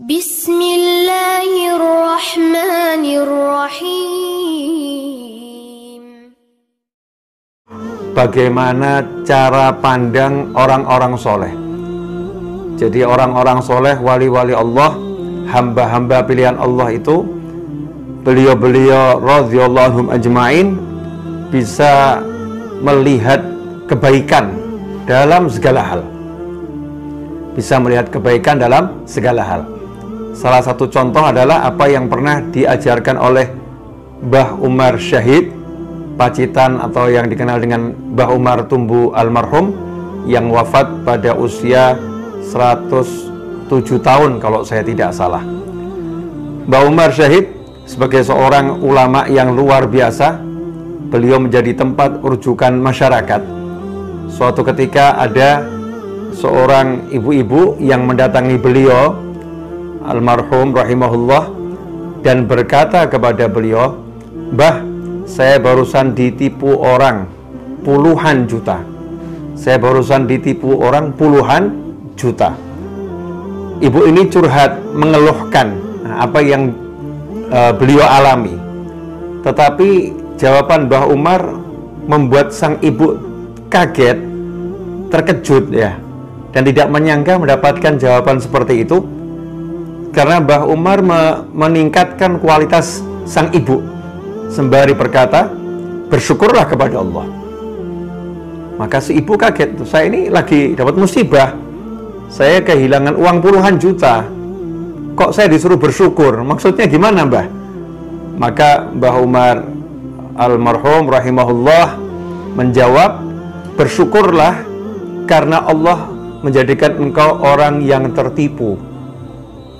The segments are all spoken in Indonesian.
Bismillahirrahmanirrahim. Bagaimana cara pandang orang-orang soleh? Jadi orang-orang soleh, wali-wali Allah, hamba-hamba pilihan Allah itu, beliau-beliau radhiyallahu anhum ajma'in bisa melihat kebaikan dalam segala hal. Bisa melihat kebaikan dalam segala hal. Salah satu contoh adalah apa yang pernah diajarkan oleh Mbah Umar Syahid, pacitan atau yang dikenal dengan Mbah Umar Tumbu almarhum, yang wafat pada usia 107 tahun kalau saya tidak salah. Mbah Umar Syahid sebagai seorang ulama yang luar biasa, beliau menjadi tempat rujukan masyarakat. Suatu ketika ada seorang ibu-ibu yang mendatangi beliau almarhum rahimahullah dan berkata kepada beliau, "Mbah, saya barusan ditipu orang puluhan juta. Saya barusan ditipu orang puluhan juta." Ibu ini curhat, mengeluhkan apa yang beliau alami. Tetapi jawaban Mbah Umar membuat sang ibu kaget, terkejut ya, dan tidak menyangka mendapatkan jawaban seperti itu, karena Mbah Umar meningkatkan kualitas sang ibu sembari berkata, "Bersyukurlah kepada Allah." Maka si ibu kaget, saya ini lagi dapat musibah, saya kehilangan uang puluhan juta, kok saya disuruh bersyukur? Maksudnya gimana, Mbah? Maka Mbah Umar almarhum rahimahullah menjawab, "Bersyukurlah karena Allah menjadikan engkau orang yang tertipu,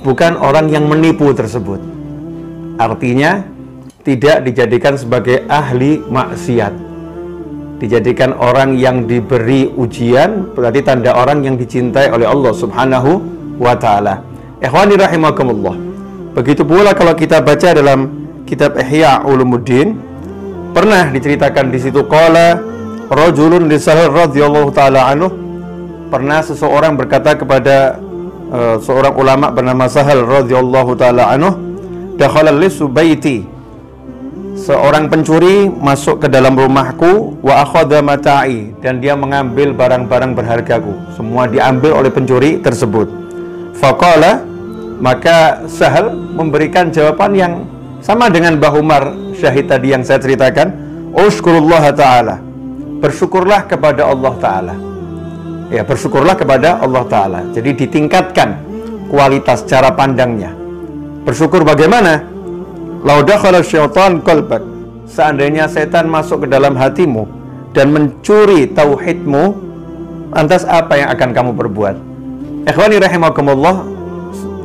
bukan orang yang menipu tersebut." Artinya tidak dijadikan sebagai ahli maksiat, dijadikan orang yang diberi ujian, berarti tanda orang yang dicintai oleh Allah Subhanahu wa ta'ala. Ikhwani rahimakumullah. Begitu pula kalau kita baca dalam kitab Ihya Ulumuddin, pernah diceritakan di situ, qala rajulun li Sahal radhiyallahu ta'ala anhu, pernah seseorang berkata kepada seorang ulama bernama Sahal radhiyallahu ta'ala anhu, dakhala lisu baiti, seorang pencuri masuk ke dalam rumahku, wa akhadha mata'i, dan dia mengambil barang-barang berhargaku, semua diambil oleh pencuri tersebut. Faqala, maka Sahal memberikan jawaban yang sama dengan Mbah Umar Syahid tadi yang saya ceritakan, ushkurullah ta'ala, bersyukurlah kepada Allah ta'ala. Ya, bersyukurlah kepada Allah ta'ala. Jadi ditingkatkan kualitas cara pandangnya. Bersyukur bagaimana? Lau dakhala syaitan qalbak, seandainya setan masuk ke dalam hatimu dan mencuri tauhidmu, lantas apa yang akan kamu perbuat? Ikhwani rahimakumullah,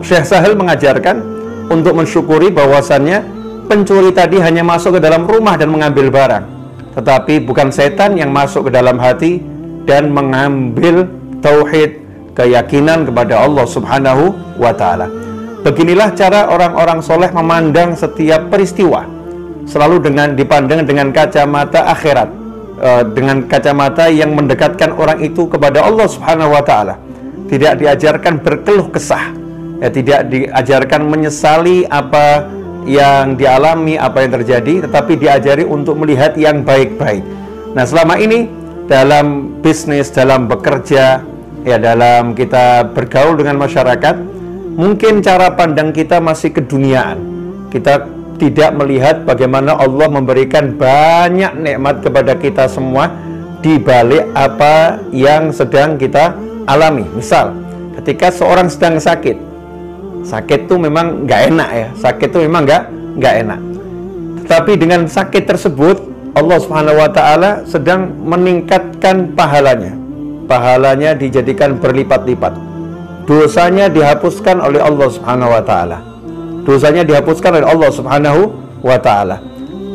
Syekh Sahal mengajarkan untuk mensyukuri bahwasannya pencuri tadi hanya masuk ke dalam rumah dan mengambil barang, tetapi bukan setan yang masuk ke dalam hati dan mengambil tauhid, keyakinan kepada Allah Subhanahu wa ta'ala. Beginilah cara orang-orang soleh memandang setiap peristiwa, selalu dipandang dengan kacamata akhirat, dengan kacamata yang mendekatkan orang itu kepada Allah Subhanahu wa ta'ala. Tidak diajarkan berkeluh kesah, ya, tidak diajarkan menyesali apa yang dialami, apa yang terjadi, tetapi diajari untuk melihat yang baik-baik. Nah, selama ini dalam bisnis, dalam bekerja, ya, dalam kita bergaul dengan masyarakat, mungkin cara pandang kita masih keduniaan. Kita tidak melihat bagaimana Allah memberikan banyak nikmat kepada kita semua di balik apa yang sedang kita alami. Misal, ketika seorang sedang sakit itu memang nggak enak ya, sakit itu memang nggak enak. Tetapi dengan sakit tersebut, Allah Subhanahu wa ta'ala sedang meningkatkan pahalanya. Pahalanya dijadikan berlipat-lipat. Dosanya dihapuskan oleh Allah Subhanahu wa ta'ala. Dosanya dihapuskan oleh Allah Subhanahu wa ta'ala.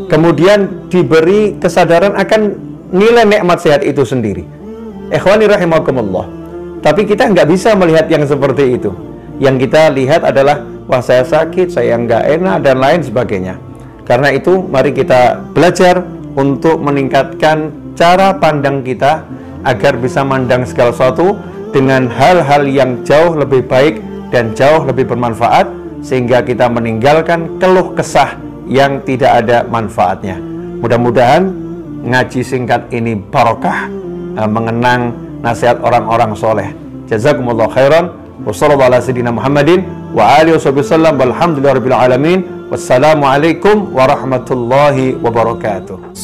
Kemudian diberi kesadaran akan nilai nikmat sehat itu sendiri. Ikhwani rahimakumullah. Tapi kita nggak bisa melihat yang seperti itu. Yang kita lihat adalah, wah saya sakit, saya nggak enak, dan lain sebagainya. Karena itu mari kita belajar untuk meningkatkan cara pandang kita agar bisa mandang segala sesuatu dengan hal-hal yang jauh lebih baik dan jauh lebih bermanfaat, sehingga kita meninggalkan keluh kesah yang tidak ada manfaatnya. Mudah-mudahan ngaji singkat ini barokah, mengenang nasihat orang-orang soleh. Jazakumullah khairan. Wassalamualaikum warahmatullahi wabarakatuh.